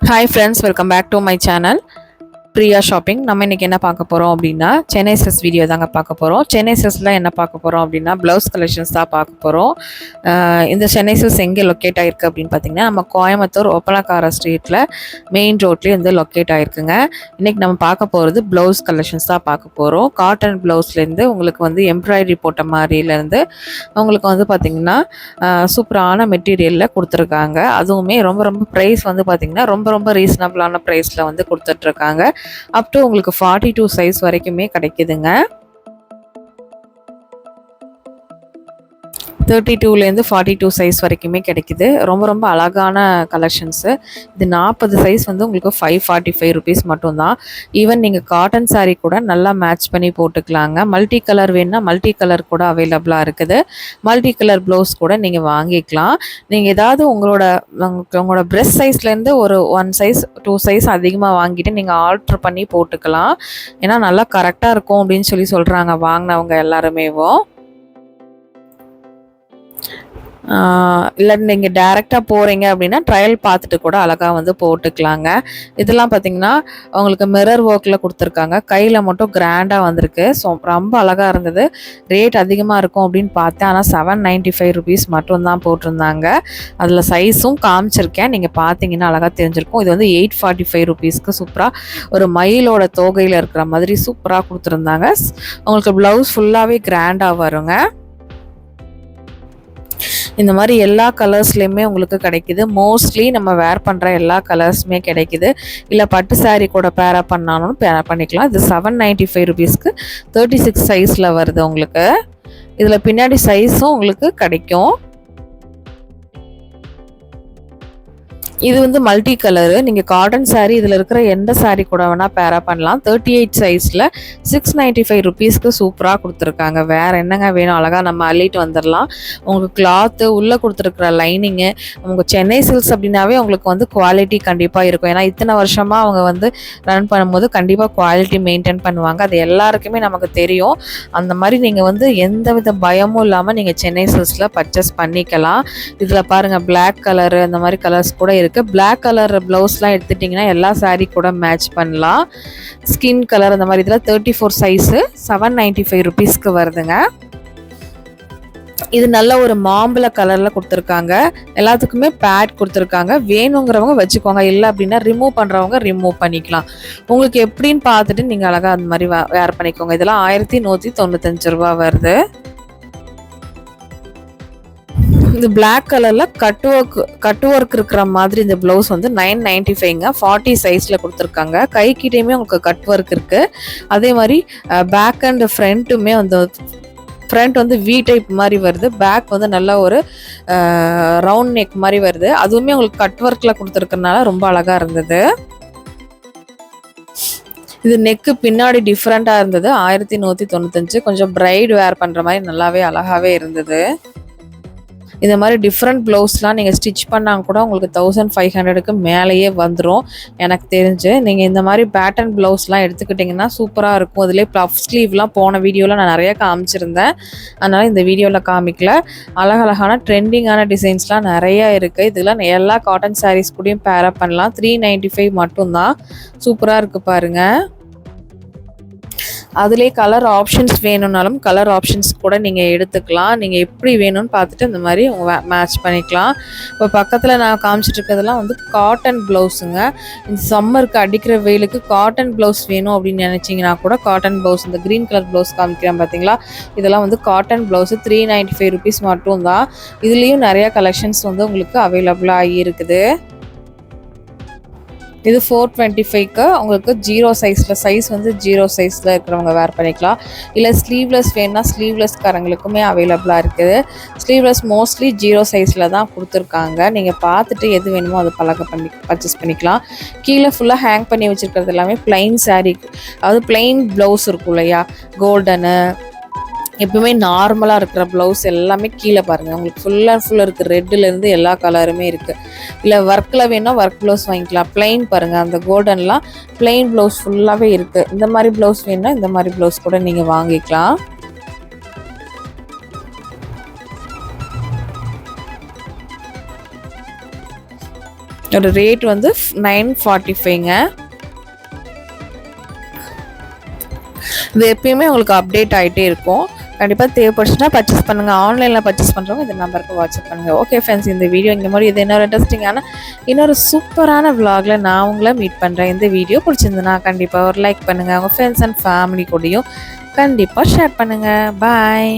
Hi friends, welcome back to my channel. Priya shopping. நம்ம இன்றைக்கி என்ன பார்க்க போகிறோம் அப்படின்னா சென்னை செஸ் வீடியோ தாங்க பார்க்க போகிறோம். சென்னை செஸ்ஸில் என்ன பார்க்க போகிறோம் அப்படின்னா ப்ளவுஸ் கலெக்ஷன்ஸ் தான் பார்க்க போகிறோம். இந்த சென்னை செஸ் எங்கே லொக்கேட் ஆகிருக்கு அப்படின்னு பார்த்தீங்கன்னா நம்ம கோயம்புத்தூர் ஒப்பலக்கார ஸ்ட்ரீட்டில் மெயின் ரோட்லேயே வந்து லொக்கேட் ஆகிருக்குங்க. இன்றைக்கி நம்ம பார்க்க போகிறது ப்ளவுஸ் கலெக்ஷன்ஸ் தான் பார்க்க போகிறோம். காட்டன் ப்ளவுஸ்லேருந்து உங்களுக்கு வந்து எம்ப்ராய்டரி போட்ட மாதிரிலேருந்து உங்களுக்கு வந்து பார்த்திங்கன்னா சூப்பரான மெட்டீரியலில் கொடுத்துருக்காங்க. அதுவுமே ரொம்ப ரொம்ப ப்ரைஸ் வந்து பார்த்திங்கன்னா ரொம்ப ரொம்ப ரீசனபிளான ப்ரைஸில் வந்து கொடுத்துட்ருக்காங்க. அப் டு உங்களுக்கு 42 சைஸ் வரைக்குமே கிடைக்குதுங்க. 32லேருந்து 42 சைஸ் வரைக்குமே கிடைக்குது. ரொம்ப ரொம்ப அழகான கலெக்ஷன்ஸு. இது 40 சைஸ் வந்து உங்களுக்கு 545 ருபீஸ் மட்டும்தான். ஈவன் நீங்கள் காட்டன் சாரீ கூட நல்லா மேட்ச் பண்ணி போட்டுக்கலாங்க. மல்டி கலர் வேணுன்னா மல்டி கலர் கூட அவைலபிளாக இருக்குது. மல்டி கலர் ப்ளவுஸ் கூட நீங்கள் வாங்கிக்கலாம். நீங்கள் ஏதாவது உங்களோட ப்ரெஸ்ட் சைஸ்லேருந்து ஒரு 1 சைஸ் 2 சைஸ் அதிகமாக வாங்கிட்டு நீங்கள் ஆல்ட்ரு பண்ணி போட்டுக்கலாம். ஏன்னா நல்லா கரெக்டாக இருக்கும் அப்படின்னு சொல்கிறாங்க வாங்கினவங்க எல்லாருமேவும். இல்லை நீங்கள் டேரெக்டாக போகிறீங்க அப்படின்னா ட்ரையல் பார்த்துட்டு கூட அழகாக வந்து போட்டுக்கலாங்க. இதெல்லாம் பார்த்திங்கன்னா உங்களுக்கு மிரர் ஒர்க்கில் கொடுத்துருக்காங்க. கையில் மட்டும் கிராண்டாக வந்திருக்கு. ஸோ ரொம்ப அழகாக இருந்தது. ரேட் அதிகமாக இருக்கும் அப்படின்னு பார்த்தேன். ஆனால் 795 ருபீஸ் மட்டும்தான் போட்டிருந்தாங்க. அதில் சைஸும் காமிச்சிருக்கேன். நீங்கள் பார்த்தீங்கன்னா அழகாக தெரிஞ்சிருக்கும். இது வந்து 845 ருபீஸ்க்கு சூப்பராக ஒரு மயிலோட தோகையில் இருக்கிற மாதிரி சூப்பராக கொடுத்துருந்தாங்க. உங்களுக்கு ப்ளவுஸ் ஃபுல்லாகவே கிராண்டாக வருங்க. இந்த மாதிரி எல்லா கலர்ஸ்லேயுமே உங்களுக்கு கிடைக்குது. மோஸ்ட்லி நம்ம வேர் பண்ணுற எல்லா கலர்ஸுமே கிடைக்குது. இல்லை பட்டு சாரீ கூட பேரப் பண்ணாலும் பேரப் பண்ணிக்கலாம். இது 795 ருபீஸ்க்கு 36 சைஸில் வருது உங்களுக்கு. இதில் பின்னாடி சைஸும் உங்களுக்கு கிடைக்கும். இது வந்து மல்டி கலரு. நீங்கள் காட்டன் சாரீ இதில் இருக்கிற எந்த சாரீ கூட வேணால் பேரப் பண்ணலாம். 38 சைஸில் 695 ருபீஸ்க்கு சூப்பராக கொடுத்துருக்காங்க. வேறு என்னங்க வேணும், அழகாக நம்ம அள்ளிட்டு வந்துடலாம். உங்களுக்கு கிளாத்து உள்ளே கொடுத்துருக்குற லைனிங்கு, உங்கள் சென்னை சில்க்ஸ் அப்படின்னாவே உங்களுக்கு வந்து குவாலிட்டி கண்டிப்பாக இருக்கும். ஏன்னா இத்தனை வருஷமாக அவங்க வந்து ரன் பண்ணும்போது கண்டிப்பாக குவாலிட்டி மெயின்டைன் பண்ணுவாங்க. அது எல்லாருக்குமே நமக்கு தெரியும். அந்த மாதிரி நீங்கள் வந்து எந்த வித பயமும் இல்லாமல் நீங்கள் சென்னை சில்க்ஸில் பர்ச்சேஸ் பண்ணிக்கலாம். இதில் பாருங்கள் பிளாக் கலரு அந்த மாதிரி கலர்ஸ் கூட இருக்குது. பிளாக் கலர் ப்ளவுஸ்லாம் எடுத்துட்டிங்கன்னா எல்லா சாரீ கூட மேட்ச் பண்ணலாம். ஸ்கின் கலர் அந்த மாதிரி இதில் 34 சைஸு 795 ருபீஸ்க்கு வருதுங்க. இது நல்ல ஒரு மாம்பழ கலரில் கொடுத்துருக்காங்க. எல்லாத்துக்குமே பேட் கொடுத்துருக்காங்க. வேணுங்கிறவங்க வச்சுக்கோங்க. இல்லை அப்படின்னா ரிமூவ் பண்ணுறவங்க ரிமூவ் பண்ணிக்கலாம். உங்களுக்கு எப்படின்னு பார்த்துட்டு நீங்கள் அழகாக அந்த மாதிரி வேர் பண்ணிக்கோங்க. இதெல்லாம் 1195 ரூபா வருது. இந்த பிளாக் கலரில் கட் ஒர்க் இருக்கிற மாதிரி இந்த ப்ளவுஸ் வந்து 995ங்க. 40 சைஸில் கொடுத்துருக்காங்க. கைக்கிட்டையுமே உங்களுக்கு கட் ஒர்க் இருக்குது. அதே மாதிரி பேக் அண்ட் ஃப்ரண்ட்டுமே வந்து ஃப்ரண்ட் வந்து வி டைப் மாதிரி வருது. பேக் வந்து நல்லா ஒரு ரவுண்ட் நெக் மாதிரி வருது. அதுவுமே உங்களுக்கு கட் ஒர்க்கில் கொடுத்துருக்கறனால ரொம்ப அழகாக இருந்தது. இது நெக்கு பின்னாடி டிஃப்ரெண்ட்டாக இருந்தது. 1195. கொஞ்சம் பிரைட் வேர் பண்ணுற மாதிரி நல்லாவே அழகாகவே இருந்தது. இந்த மாதிரி டிஃப்ரெண்ட் ப்ளவுஸ்லாம் நீங்கள் ஸ்டிச் பண்ணால் கூட உங்களுக்கு 1500க்கு மேலேயே வந்துடும் எனக்கு தெரிஞ்சு. நீங்கள் இந்த மாதிரி பேட்டர்ன் ப்ளவுஸ்லாம் எடுத்துக்கிட்டிங்கன்னா சூப்பராக இருக்கும். அதிலே பஃப் ஸ்லீவ்லாம் போன வீடியோவில் நான் நிறையா காமிச்சிருந்தேன். அதனால் இந்த வீடியோவில் காமிக்கல. அழகழகான ட்ரெண்டிங்கான டிசைன்ஸ்லாம் நிறையா இருக்குது. இதெல்லாம் எல்லா காட்டன் சாரீஸ் கூடயும் பேரப் பண்ணலாம். 395 மட்டும்தான். சூப்பராக இருக்குது பாருங்கள். அதிலே கலர் ஆப்ஷன்ஸ் வேணும்னாலும் கலர் ஆப்ஷன்ஸ் கூட நீங்கள் எடுத்துக்கலாம். நீங்கள் எப்படி வேணும்னு பார்த்துட்டு இந்த மாதிரி மேட்ச் பண்ணிக்கலாம். இப்போ பக்கத்தில் நான் காமிச்சிட்டு இருக்கிறதெல்லாம் வந்து காட்டன் ப்ளவுஸுங்க. இந்த சம்மருக்கு அடிக்கிற வெயிலுக்கு காட்டன் ப்ளவுஸ் வேணும் அப்படின்னு நினச்சிங்கன்னா கூட காட்டன் ப்ளவுஸ், இந்த க்ரீன் கலர் ப்ளவுஸ் காமிக்கிறேன் பார்த்தீங்களா, இதெல்லாம் வந்து காட்டன் ப்ளவுஸு 395 ருபீஸ் மட்டும்தான். இதுலேயும் நிறையா கலெக்ஷன்ஸ் வந்து உங்களுக்கு அவைலபிளாக இருக்குது. இது 425க்கு உங்களுக்கு 0 சைஸில், சைஸ் வந்து 0 சைஸில் இருக்கிறவங்க வேர் பண்ணிக்கலாம். இல்லை ஸ்லீவ்லெஸ் வேணுன்னா ஸ்லீவ்லெஸ்காரங்களுக்குமே அவைலபிளாக இருக்குது. ஸ்லீவ்லெஸ் மோஸ்ட்லி 0 சைஸில் தான் கொடுத்துருக்காங்க. நீங்கள் பார்த்துட்டு எது வேணுமோ அதை பர்ச்சேஸ் பண்ணிக்கலாம். கீழே ஃபுல்லாக ஹேங் பண்ணி வச்சுருக்கிறது எல்லாமே ப்ளைன் சாரீ, அதாவது ப்ளைன் ப்ளவுஸ் இருக்கும் இல்லையா, கோல்டனு எப்பவுமே நார்மலாக இருக்கிற ப்ளவுஸ் எல்லாமே கீழே பாருங்கள் உங்களுக்கு ஃபுல்லாக இருக்குது. ரெட்டுலேருந்து எல்லா கலருமே இருக்குது. இல்லை ஒர்க்கில் வேணால் ஒர்க் ப்ளவுஸ் வாங்கிக்கலாம். ப்ளைன் பாருங்கள், அந்த கோல்டன்லாம் ப்ளைன் ப்ளவுஸ் ஃபுல்லாகவே இருக்குது. இந்த மாதிரி ப்ளவுஸ் வேணுன்னா இந்த மாதிரி ப்ளவுஸ் கூட நீங்கள் வாங்கிக்கலாம். இதோட ரேட் வந்து 945ங்க. இது எப்பயுமே உங்களுக்கு அப்டேட் ஆகிட்டே இருக்கும். கண்டிப்பாக தேவைப்படுச்சுன்னா பர்ச்சேஸ் பண்ணுங்கள். ஆன்லைனில் பர்ச்சேஸ் பண்ணுறவங்க இந்த நம்பருக்கு வாட்ஸ்அப் பண்ணுங்கள். ஓகே ஃப்ரெண்ட்ஸ், இந்த வீடியோ இந்த மாதிரி இது இன்னொரு இன்ட்ரெஸ்டிங்கான இன்னொரு சூப்பரான விலாகில் நான் உங்களை மீட் பண்ணுறேன். இந்த வீடியோ பிடிச்சிருந்துன்னா கண்டிப்பாக ஒரு லைக் பண்ணுங்கள். உங்கள் ஃப்ரெண்ட்ஸ் அண்ட் ஃபேமிலி கூடயும் கண்டிப்பாக ஷேர் பண்ணுங்கள். பாய்.